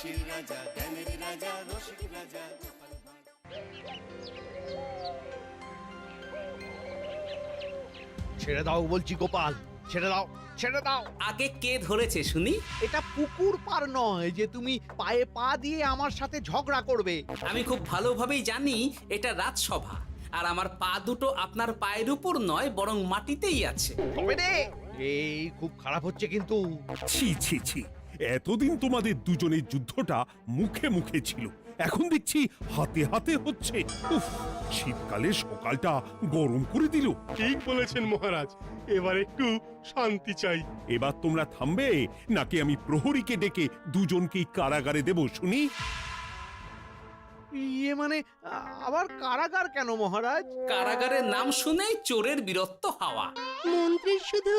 হাসির রাজা, জ্ঞানের রাজা, রসিক রাজা। ছেড়ে দাও বলছি গোপাল, ছেড়ে দাও, ছেড়ে দাও। আগে কে ধরেছে শুনি? এটা পুকুর পার নয় যে তুমি পায়ে পা দিয়ে আমার সাথে ঝগড়া করবে। আমি খুব ভালোভাবেই জানি এটা রাজসভা, আর আমার পা দুটো আপনার পায়ের উপর নয় বরং মাটিতেই আছে। তবে রে, এই খুব খারাপ হচ্ছে কিন্তু। ছি ছি ছি, এতদিন তোমাদের দুজনের যুদ্ধটা মুখে মুখে ছিল, এখন দেখছি হাতে হাতে হচ্ছে। উফ, শীতকালে সকালটা গরম করে দিল। ঠিক বলেছেন মহারাজ, এবার একটু শান্তি চাই। এবার তোমরা থামবে নাকি আমি প্রহরীকে ডেকে দুজনকেই কারাগারে দেব শুনি? ইয়ে মানে আবার কারাগার কেন মহারাজ? কারাগারের নাম শুনেই চোরের বীরত্ব হাওয়া। মন্ত্রীর শুধু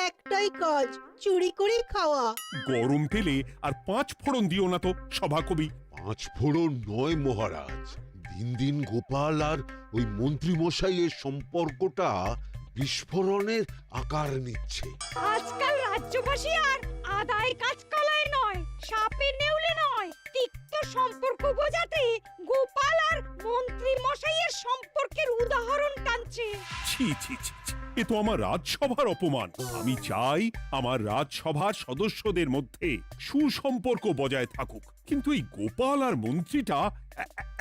একটাই কাজ, চুরি করে খাওয়া। গরম তেলে আর 5 ফোড়ন দিও না তো সভাকবি। 5 ফোড়ন নয় মহারাজ, দিন দিন গোপাল আর ওই মন্ত্রী মশাইয়ের সম্পর্কটা বিস্ফোরণের আকার নিচ্ছে। আজকাল রাজ্যবাসী আর আদায় কাজকলায় নয়, সাপে নেউলে নয়, তিক্ত সম্পর্ক বোঝাতে গোপাল আর মন্ত্রী মশাইয়ের সম্পর্কের উদাহরণ টানছে। ছি ছি ছি ছি, এ তো আমার রাজসভার অপমান। আমি চাই আমার রাজসভার সদস্যদের মধ্যে সুসম্পর্ক বজায় থাকুক, কিন্তু এই গোপাল আর মন্ত্রীটা,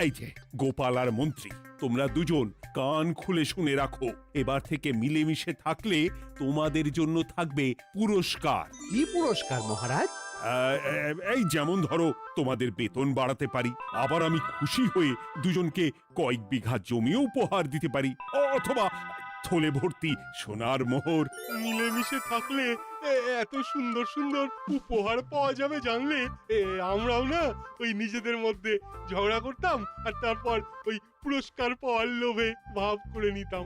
এই যে গোপাল আর মন্ত্রী, তোমরা দুজন কান খুলে শুনে রাখো, এবার থেকে মিলেমিশে থাকলে তোমাদের জন্য থাকবে পুরস্কার। কি পুরস্কার মহারাজ? এই যেমন ধরো, তোমাদের বেতন বাড়াতে পারি, আবার আমি খুশি হয়ে দুজনকে কয়েক বিঘা জমিও উপহার দিতে পারি, অথবা থলে ভর্তি সোনার মোহর। মিলেমিশে থাকলে এত সুন্দর সুন্দর উপহার পাওয়া যাবে জানলে আমরাও না ওই নিজেদের মধ্যে ঝগড়া করতাম আর তারপর ওই পুরস্কার পাওয়ার লোভে ভাব করে নিতাম।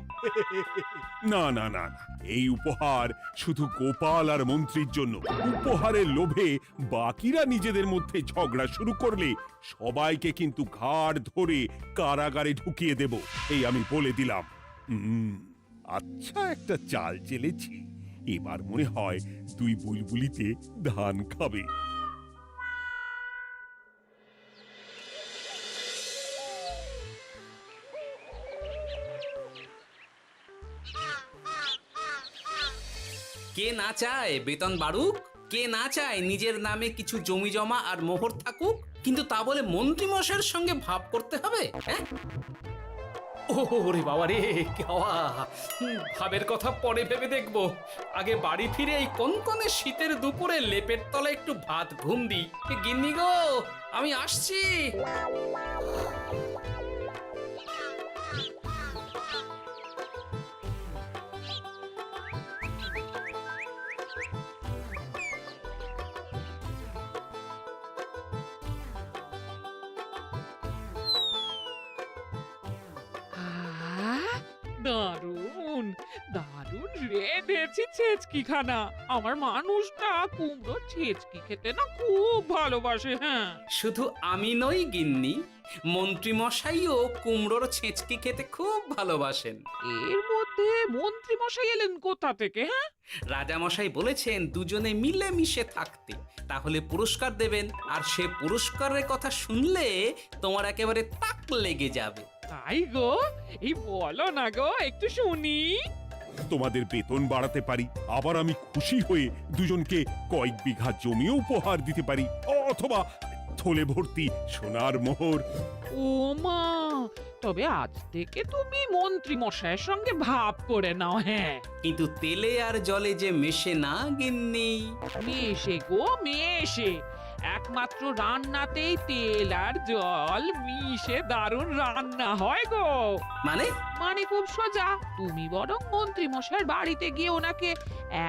না না না না, এই উপহার শুধু গোপাল আর মন্ত্রীর জন্য। উপহারের লোভে বাকিরা নিজেদের মধ্যে ঝগড়া শুরু করলে সবাইকে কিন্তু ঘাড় ধরে কারাগারে ঢুকিয়ে দেব, এই আমি বলে দিলাম। আচ্ছা, একটা চাল চেলেছি, এবার মনে হয় দুই বুলবুলিতে ধান খাবে। কে না চায় বেতন বাড়ুক? কে না চায় নিজের নামে কিছু জমি জমা আর মোহর থাকুক? কিন্তু তা বলে মন্ত্রী মশাইয়ের সঙ্গে ভাব করতে হবে? হ্যাঁ, ওরে বাবা রে, কেওয়া ভাবের কথা পরে ভেবে দেখবো। আগে বাড়ি ফিরে এই কনকনে শীতের দুপুরে লেপের তলায় একটু ভাত ঘুম দিই। গিন্নি গো, আমি আসছি। দারুণ দারুণ রেঁধেছি ছেচকি খানা। আমার মানুষটা কুমড়ো ছেচকি খেতে না খুব ভালোবাসে। হ্যাঁ, শুধু আমি নই গিন্নি, মন্ত্রী মশাইও কুমড়োর ছেঁচকি খেতে খুব ভালোবাসেন। এর মধ্যে মন্ত্রী মশাই এলেন কোথা থেকে? হ্যাঁ, রাজামশাই বলেছেন দুজনে মিলে মিশে থাকতে, তাহলে পুরস্কার দেবেন, আর সে পুরস্কারের কথা শুনলে তোমার একেবারে তাক লেগে যাবে। তাই গো, এই বলো না গো, একটু শুনি। তোমাদের বেতন বাড়াতে পারি, আবার আমি খুশি হয়ে দুজনকে কয়েক বিঘা জমিও উপহার দিতে পারি, অথবা থলে ভর্তি সোনার মোহর। ও মা, তবে আজ থেকে তুমি মন্ত্রী মশাইয়ের সঙ্গে ভাব করে নাও। হ্যাঁ, কিন্তু তেলে আর জলে যে মেশে না গিন্নি। মেশে গো মেশে, একমাত্র রান্নাতেই তেল আর জল মিশে দারুণ রান্না হয় গো। মানে? মানে খুব সোজা, তুমি বরং মন্ত্রী মশাইয়ের বাড়িতে গিয়ে ওনাকে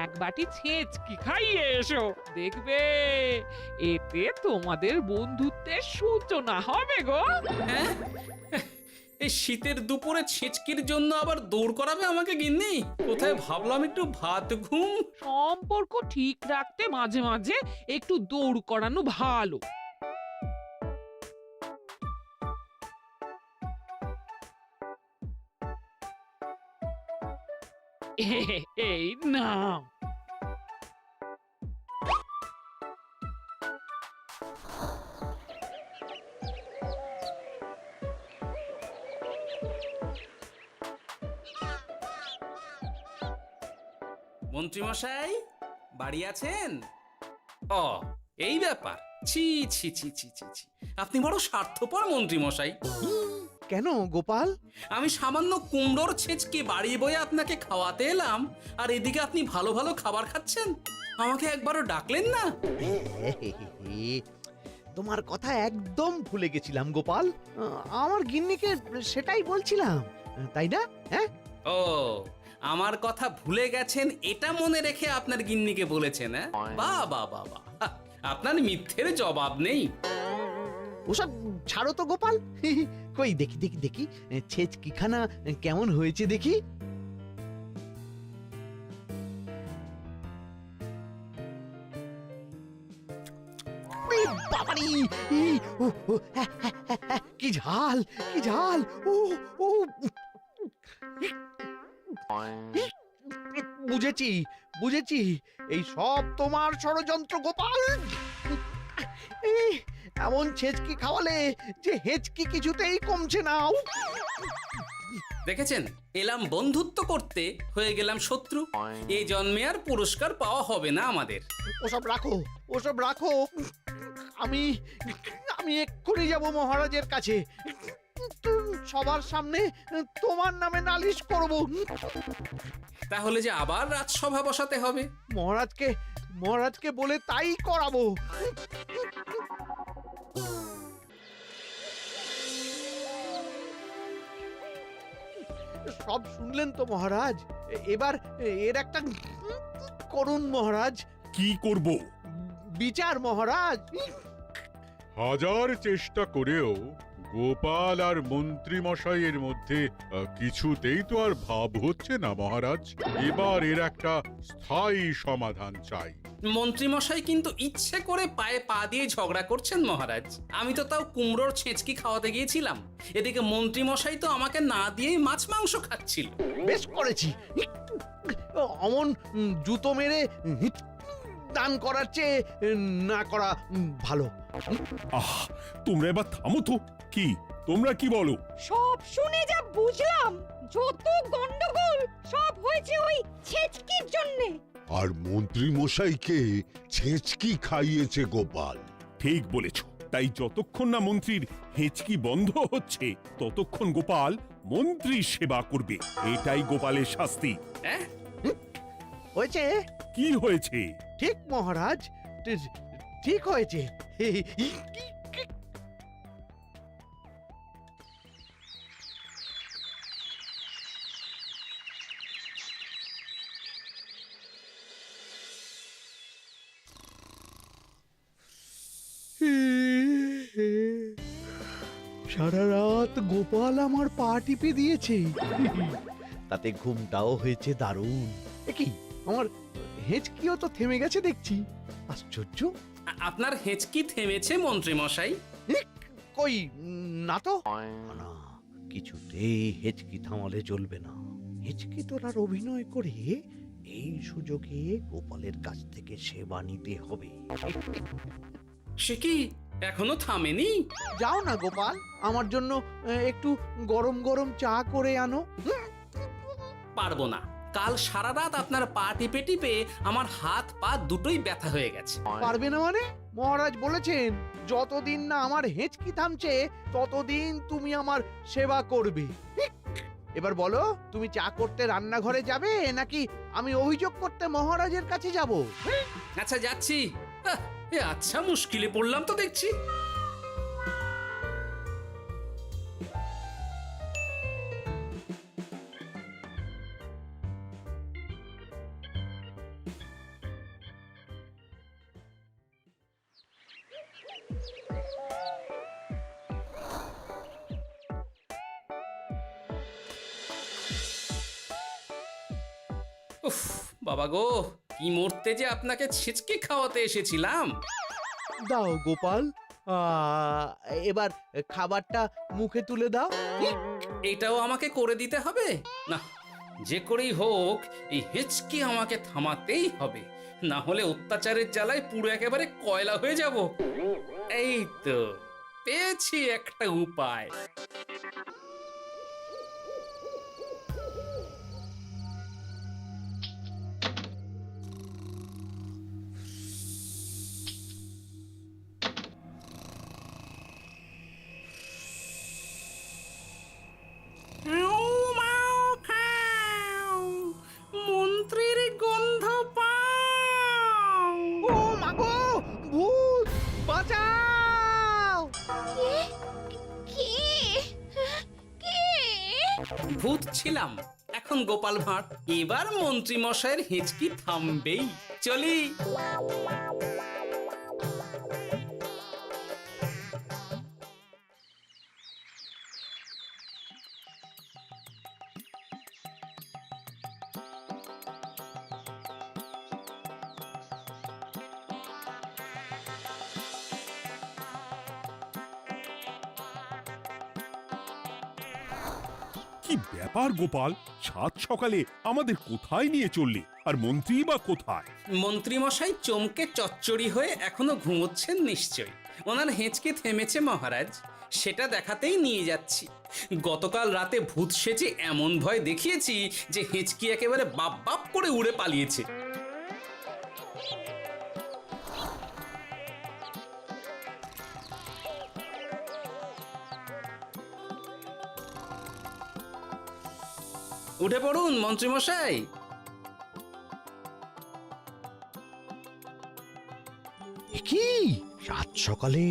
এক বাটি ছেঁচকি খাইয়ে এসো, দেখবে এতে তোমাদের বন্ধুত্বের সূচনা হবে গো। হ্যাঁ, এই শীতের দুপুরে ছেঁচকির জন্য আবার দৌড় করাবে আমাকে গিন্নি? কোথায় ভাবলাম একটু ভাত ঘুম। সম্পর্ক ঠিক রাখতে মাঝে মাঝে একটু দৌড় করানো ভালো। এই নাও। মন্ত্রীমশাই বাড়ি আছেন? ও এই ব্যাপার, ছি ছি ছি ছি ছি ছি, আপনি বড় স্বার্থপর মন্ত্রীমশাই। কেন গোপাল? আমি সামান্য কুমড়োর ছেঁচকে বাড়ি বয়ে আপনাকে খাওয়াতে এলাম, আর এদিকে আপনি ভালো ভালো খাবার খাচ্ছেন, আমাকে একবারও ডাকলেন না। তোমার কথা একদম ভুলে গেছিলাম গোপাল। আমার গিন্নিকে সেটাই বলছিলাম, তাই না? হ্যাঁ, ও আমার কথা ভুলে গেছেন এটা মনে রেখে আপনার গিন্নিকে বলেছেন? হ্যাঁ, বাহ বাহ বাহ বাহ, আপনার মিথ্যের জবাব নেই। ওসব ছাড়ো তো গোপাল। কই দেখি দেখি দেখি ছেচকিখানা কেমন হয়েছে দেখি। বাবারি, কি ঝাল, কি ঝাল! ও ও, বুঝেছি বুঝেছি, এই সব তোমার ষড়যন্ত্র গোপাল। এমন ছেচকি খাওয়ালে যে হেঁচকি কিছুতেই কমছে না। দেখেছেন, এলাম বন্ধুত্ব করতে, হয়ে গেলাম শত্রু। এই জন্মে আর পুরস্কার পাওয়া হবে না আমাদের। ওসব রাখো, ওসব রাখো। আমি আমি এক্ষুনি যাব মহারাজের কাছে, সবার সামনে তোমার নামে নালিশ করব। তাহলে যে আবার রাজসভা বসাতে হবে। মহারাজকে বলে তাই করাবো। সব শুনলেন তো মহারাজ, এবার এর একটা করুন মহারাজ। কি করব? বিচার মহারাজ। হাজার চেষ্টা করেও গোপাল আর মন্ত্রী মশাইয়ের মধ্যে কিছুতেই তো আর ভাব হচ্ছে না মহারাজ। এবার এর একটা স্থায়ী সমাধান চাই। মন্ত্রীমশাই কিন্তু ইচ্ছে করে পায়ে পা দিয়ে ঝগড়া করছেন মহারাজ। আমি তো তাও কুমড়োর ছেঁচকি খাওয়াতে গিয়েছিলাম, এদিকে মন্ত্রীমশাই তো আমাকে না দিয়েই মাছ মাংস খাচ্ছিল। বেশ করেছি, অমন জুতো মেরে দান করার চেয়ে না করা ভালো। আহ, তোমরা এবার থামো তো। কি তোমরা কি বলো? সব শুনে যা বুঝলাম, যত গন্ডগোল সব হয়েছে ওই ছেচকির জন্যে। আর মন্ত্রী মশাইকে ছেঁচকি খাইয়েছে গোপাল। ঠিক বলেছ। তাই যতক্ষণ না মন্ত্রীর হেঁচকি বন্ধ হচ্ছে ততক্ষণ গোপাল মন্ত্রীর সেবা করবে। এটাই গোপালের শাস্তি। হ্যাঁ, হয়েছে? কি হয়েছে? ঠিক মহারাজ, ঠিক হয়েছে। সারা রাত গোপাল আমার পা টিপে দিয়েছে, তাতে ঘুমটাও হয়েছে দারুণ। কি আমার হেঁচকিও তো থেমে গেছে দেখছি, আশ্চর্য। আপনার হেঁচকি থেমেছে মন্ত্রীমশাই? কই না তো। না, কিছুতেই হেঁচকি থামালে চলবে না। হেঁচকি তোলার অভিনয় করে এই সুযোগে গোপালের কাছ থেকে সেবা নিতে হবে। সে কি এখনো থামেনি? যাও না গোপাল, আমার জন্য একটু গরম গরম চা করে আনো। পারবো না, কাল সারা রাত আপনার পা টিপে টিপে আমার হাত পা দুটোই ব্যথা হয়ে গেছে। পারবে না মানে? মহারাজ বলেছেন যতদিন না আমার হেঁচকি থামছে ততদিন তুমি আমার সেবা করবে। এবার বলো, তুমি চা করতে রান্নাঘরে যাবে নাকি আমি অভিযোগ করতে মহারাজের কাছে যাব? আচ্ছা যাচ্ছি। আচ্ছা, মুশকিলে পড়লাম তো দেখছি। উফ বাবা গো, কি মরতে যে আপনাকে ছেচকে খাওয়াতে এসেছিলাম। দাও গোপাল, এবার খাবারটা মুখে তুলে দাও। এটাও আমাকে করে দিতে হবে? না, যে করেই হোক এই হেঁচকি আমাকে থামাতেই হবে, না হলে অত্যাচারের জ্বালায় পুরো একেবারে কয়লা হয়ে যাব। এই তো পেয়েছি একটা উপায়। বাঁচাও! কে কে ভূত ছিলাম, এখন গোপাল ভাঁড়। এবার মন্ত্রী মশাইয়ের হেঁচকি থামবেই। চলি। কি ব্যাপার গোপাল, সাত সকালে আমাদের কোথায় নিয়ে চললি? আর মন্ত্রী বা কোথায়? মন্ত্রী মশাই চমকে চচ্চড়ি হয়ে এখনো ঘুমোচ্ছেন নিশ্চয়ই। ওনার হেঁচকে থেমেছে মহারাজ, সেটা দেখাতেই নিয়ে যাচ্ছি। গতকাল রাতে ভূত সেজে এমন ভয় দেখিয়েছি যে হেঁচকি একেবারে বাপ বাপ করে উড়ে পালিয়েছে। উঠে পড়ুন মন্ত্রী মশাই। কি সাত সকালে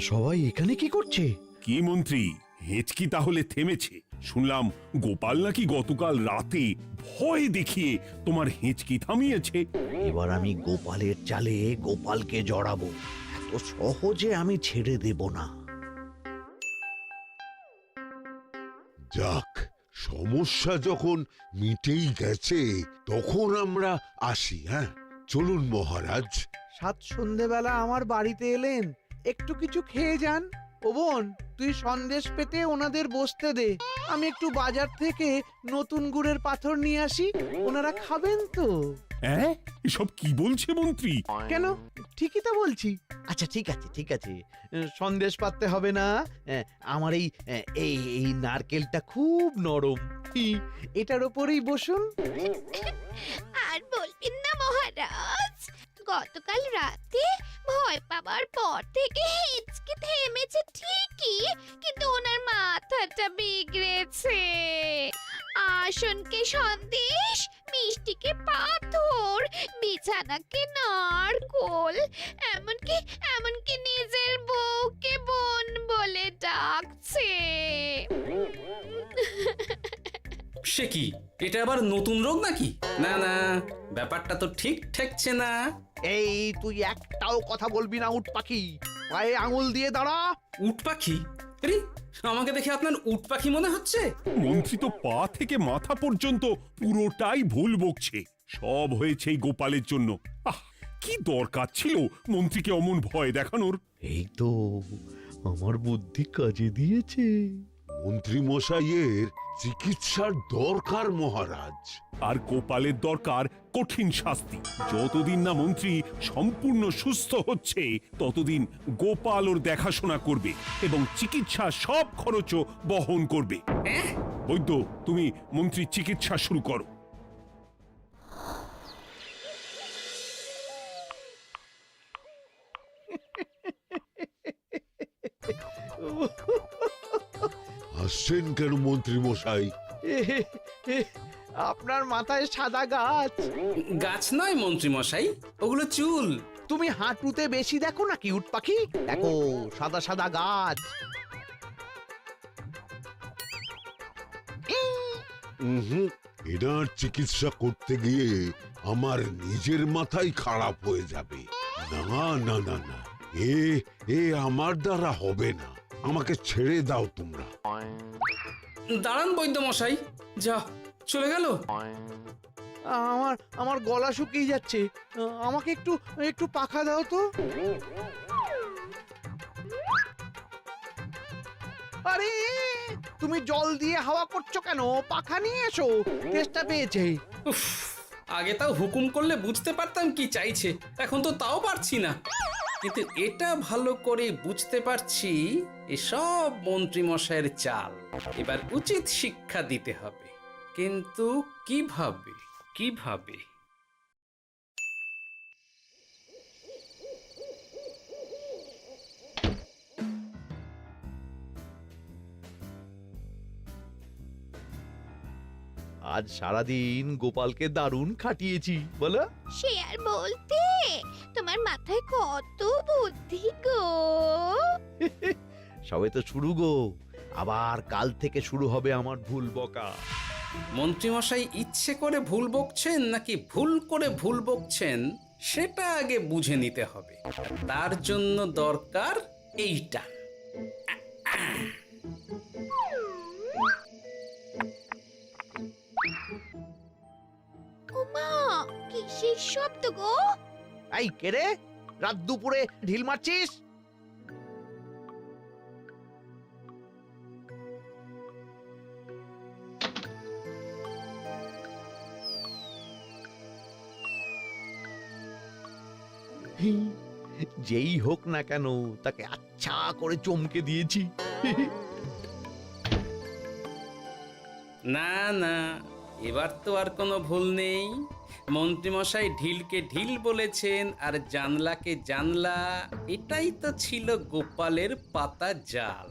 সবাই এখানে কি করছে? কি মন্ত্রী, হেঁচকি তাহলে থেমেছে? শুনলাম গোপাল নাকি গতকাল রাতে ভয় দেখিয়ে তোমার হেঁচকি থামিয়েছে। এবার আমি গোপালের চালে গোপালকে জড়াবো, এত সহজে আমি ছেড়ে দেব না। যাক, সমস্যা যখন মিটেই গেছে তখন আমরা আসি। হ্যাঁ, চলুন মহারাজ। সাত সন্ধেবেলা আমার বাড়িতে এলেন, একটু কিছু খেয়ে যান। ও বোন, তুই সন্দেশ পেতে ওনাদের বসতে দে, আমি একটু বাজার থেকে নতুন গুড়ের পাথর নিয়ে আসি, ওনারা খাবেন তো। হ্যাঁ, এসব কি বলছে মন্ত্রী? কেন, ঠিকই তো বলছি। আচ্ছা ঠিক আছে ঠিক আছে, সন্দেশ পাততে হবে না। আমার এই এই এই নারকেলটা খুব নরম, এটার ওপরেই বসুন। আর বলবেন না মহারাজ, গতকাল রাতে ভয় পাওয়ার পর থেকে হেঁচকি থেমেছে ঠিকই, কিন্তু ওনার মাথাটা বিগড়েছে। আসনকে সন্দেশ, মিষ্টিকে পাথর, বিছানাকে নারকোল, এমনকি নিজের বউকে বোন বলে ডাকছে। সে কি, এটা আবার নতুন রোগ নাকি? না না, ব্যাপারটা তো ঠিক ঠেকছে না। এই তুই একটাও কথা বলবি না উট পাখি, পায়ে আঙুল দিয়ে দাঁড়া। উট পাখি? আরে, আমাকে দেখে আপনার উট পাখি মনে হচ্ছে? মন্ত্রী তো পা থেকে মাথা পর্যন্ত পুরোটাই ভুল বকছে। সব হয়েছে এই গোপালের জন্য। আহ, কি দরকার ছিল মন্ত্রীকে অমন ভয় দেখানোর? এই তো আমার বুদ্ধি কাজে দিয়েছে। মন্ত্রী মশাইয়ের চিকিৎসার দরকার মহারাজ। আর গোপালের দরকার কঠিন শাস্তি। যতদিন না মন্ত্রী সম্পূর্ণ সুস্থ হচ্ছে ততদিন গোপাল ওর দেখাশোনা করবে এবং চিকিৎসা সব খরচও বহন করবে। বৈদ্য, তুমি মন্ত্রীর চিকিৎসা শুরু করো। হাসছেন কেন মন্ত্রী মশাই? আপনার মাথায় সাদা গাছ। গাছ নয় মন্ত্রী মশাই, ওগুলো চুল। তুমি হাঁটুতে বেশি দেখো নাকি উট পাখি? দেখো সাদা সাদা গাছ। এনার চিকিৎসা করতে গিয়ে আমার নিজের মাথাই খারাপ হয়ে যাবে। না না না না, এ আমার দ্বারা হবে না। আমাকে ছেড়ে দাও তোমরা। দাঁড়ান বৈদ্য মশাই, যা চলে গেল। আমার গলা শুকিয়ে যাচ্ছে, আমাকে একটু একটু পাখা দাও তো। আরে তুমি জল দিয়ে হাওয়া করছো কেন? পাখা নিয়ে এসো, তেষ্টা পেয়েছে। উফ, আগে তাও হুকুম করলে বুঝতে পারতাম কি চাইছে, এখন তো তাও পারছি না। কিন্তু এটা ভালো করে বুঝতে পারছি এসব মন্ত্রী মশাইয়ের চাল। এবার উচিত শিক্ষা দিতে হবে, কিন্তু কিভাবে কিভাবে? আজ সারাদিন গোপালকে দারুণ খাটিয়েছি, বলো। সে আর বলতে, তোমার মাথায় কত বুদ্ধি গো। সবে তো শুরু গো, আবার কাল থেকে শুরু হবে আমার ভুল বকা। মন্ত্রীমশাই ইচ্ছে করে ভুল বকছেন নাকি ভুল করে ভুল বকছেন সেটা আগে বুঝে নিতে হবে। আর তার জন্য দরকার এইটা। ওমা, কিসের শব্দ গো? এই কে রে, রাত দুপুরে ঢিল মারছিস? যেই হোক না কেন তাকে আচ্ছা করে চমকে দিয়েছি। না না, এবার তো আর কোনো ভুল নেই। মন্ত্রীমশাই ঢিলকে ঢিল বলেছেন আর জানলাকে জানলা, এটাই তো ছিল গোপালের পাতা জাল।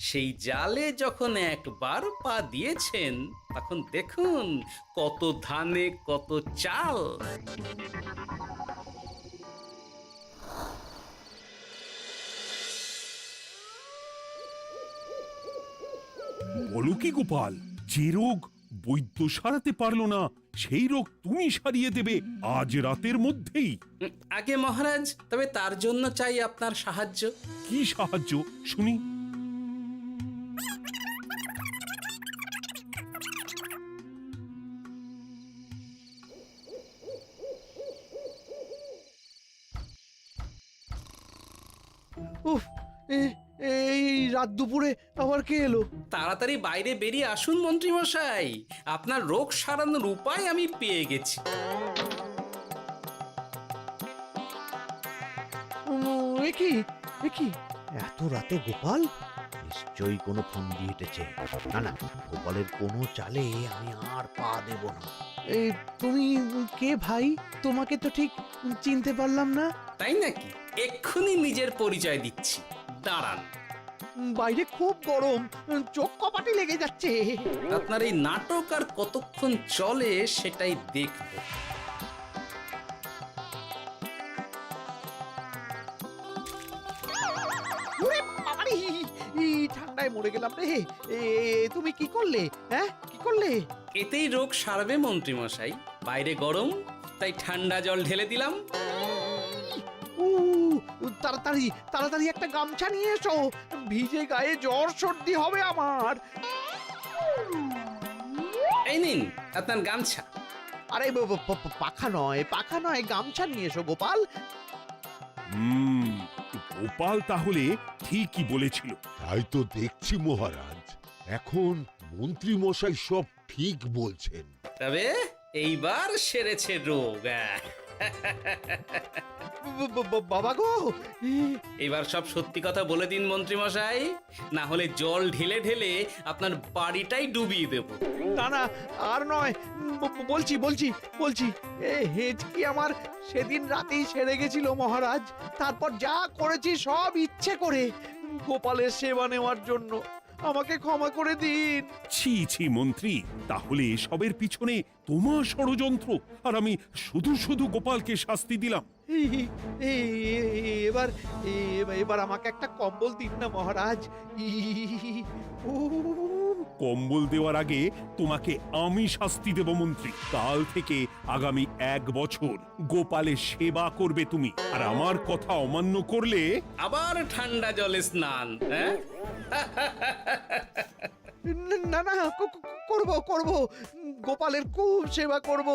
সেই জালে যখন একবার পা দিয়েছেন তখন দেখুন কত ধানে কত চাল। বলো কি গোপাল, যে রোগ বৈদ্য সারাতে পারলো না সেই রোগ তুমি সারিয়ে দেবে আজ রাতের মধ্যেই? আগে মহারাজ, তবে তার জন্য চাই আপনার সাহায্য। কি সাহায্য শুনি? উফ, এই রাত দুপুরে আবার কে এলো? তাড়াতাড়ি বাইরে বেরিয়ে আসুন মন্ত্রীমশাই, আপনার রোগ সারানোর উপায় আমি পেয়ে গেছি। একি এত রাতে গোপাল? নিশ্চয়ই কোনো ফোন দিয়ে হেঁটেছে। না না, গোপালের কোনো চালে আমি আর পা দেব না। তুমি কে ভাই? তোমাকে তো ঠিক চিনতে পারলাম না। তাই নাকি? এক্ষুনি নিজের পরিচয় দিচ্ছি, দাঁড়ান। বাইরে খুব গরম, চোখ কপাটি লেগে যাচ্ছে। আপনার এই নাটক আর কতক্ষণ চলে সেটাই দেখব। ওরে বাবারে, ঠান্ডায় মরে গেলাম রে। তুমি কি করলে? হ্যাঁ, কি করলে? এতেই রোগ সারবে মন্ত্রীমশাই। বাইরে গরম, তাই ঠান্ডা জল ঢেলে দিলাম। তাড়াতাড়ি তাড়াতাড়ি একটা গামছা নিয়ে এসো, ভিজে গায়ে জ্বর সর্দি হবে আমার। এই নিন আপনার গামছা। আরে পাখা নয়, গামছা নিয়ে এসো গোপাল। গোপাল তাহলে ঠিকই বলেছিল। তাই তো দেখছি মহারাজ, এখন মন্ত্রী মশাই সব ঠিক বলছেন। তবে এইবার সেরেছে রোগ। বাবা গো, এবার সব সত্যি কথা বলে দিন মন্ত্রীমশাই, না হলে জল ঢেলে ঢেলে আপনার বাড়িটাই ডুবিয়ে দেব। না না, আর নয়, বলছি হেঁচকি আমার সেদিন রাতেই সেরে গেছিল মহারাজ। তারপর যা করেছি সব ইচ্ছে করে, গোপালের সেবা নেওয়ার জন্য। আমাকে ক্ষমা করে দিন। ছি ছি মন্ত্রী, তাহলে এসবের পিছনে তোমার ষড়যন্ত্র, আর আমি শুধু শুধু গোপালকে শাস্তি দিলাম। এবার এবার আমাকে একটা কম্বল দিন না মহারাজ। কম্বল দেওয়ার আগে তোমাকে আমি শাস্তি দেব মন্ত্রী। কাল থেকে আগামী 1 বছর গোপালের সেবা করবে তুমি, আর আমার কথা অমান্য করলে আবার ঠান্ডা জলে স্নান। হ্যাঁ, না না, করব, গোপালের খুব সেবা করব,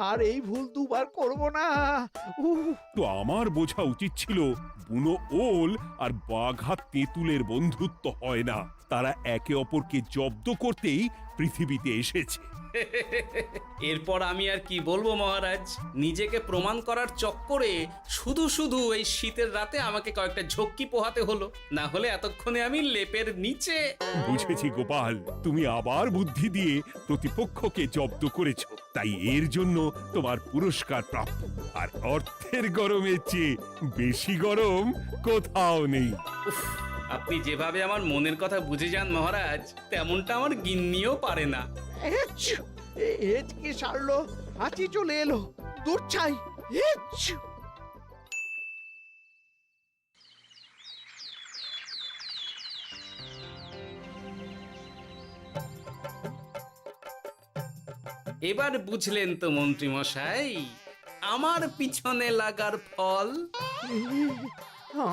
আর এই ভুল দুবার করব না। তো আমার বোঝা উচিত ছিল বুনো ওল আর বাঘা তেঁতুলের বন্ধুত্ব হয় না, তারা একে অপরকে জব্দ করতেই পৃথিবীতে এসেছে। এরপর আমি আর কি বলবো মহারাজ, নিজেকে প্রমাণ করার চক্করে শুধু শুধু এই শীতের রাতে আমাকে কয়েকটা ঝক্কি পোহাতে হলো, না হলে এতক্ষণে আমি লেপের নিচে। বুঝেছি গোপাল, তুমি আবার বুদ্ধি দিয়ে প্রতিপক্ষকে জব্দ করেছো, তাই এর জন্য তোমার পুরস্কার প্রাপ্ত। আর অর্থের গরমের চেয়ে বেশি গরম কোথাও নেই। উফ, আপনি যেভাবে আমার মনের কথা বুঝে যান মহারাজ, তেমনটা আমার গিন্নিও পারে না। হেঁচকি সারলো, হাঁচি চলে এলো, দূর ছাই। এবার বুঝলেন তো মন্ত্রী মশাই আমার পিছনে লাগার ফল।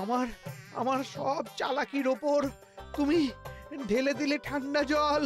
আমার আমার সব চালাকির ওপর তুমি ঢেলে দিলে ঠান্ডা জল।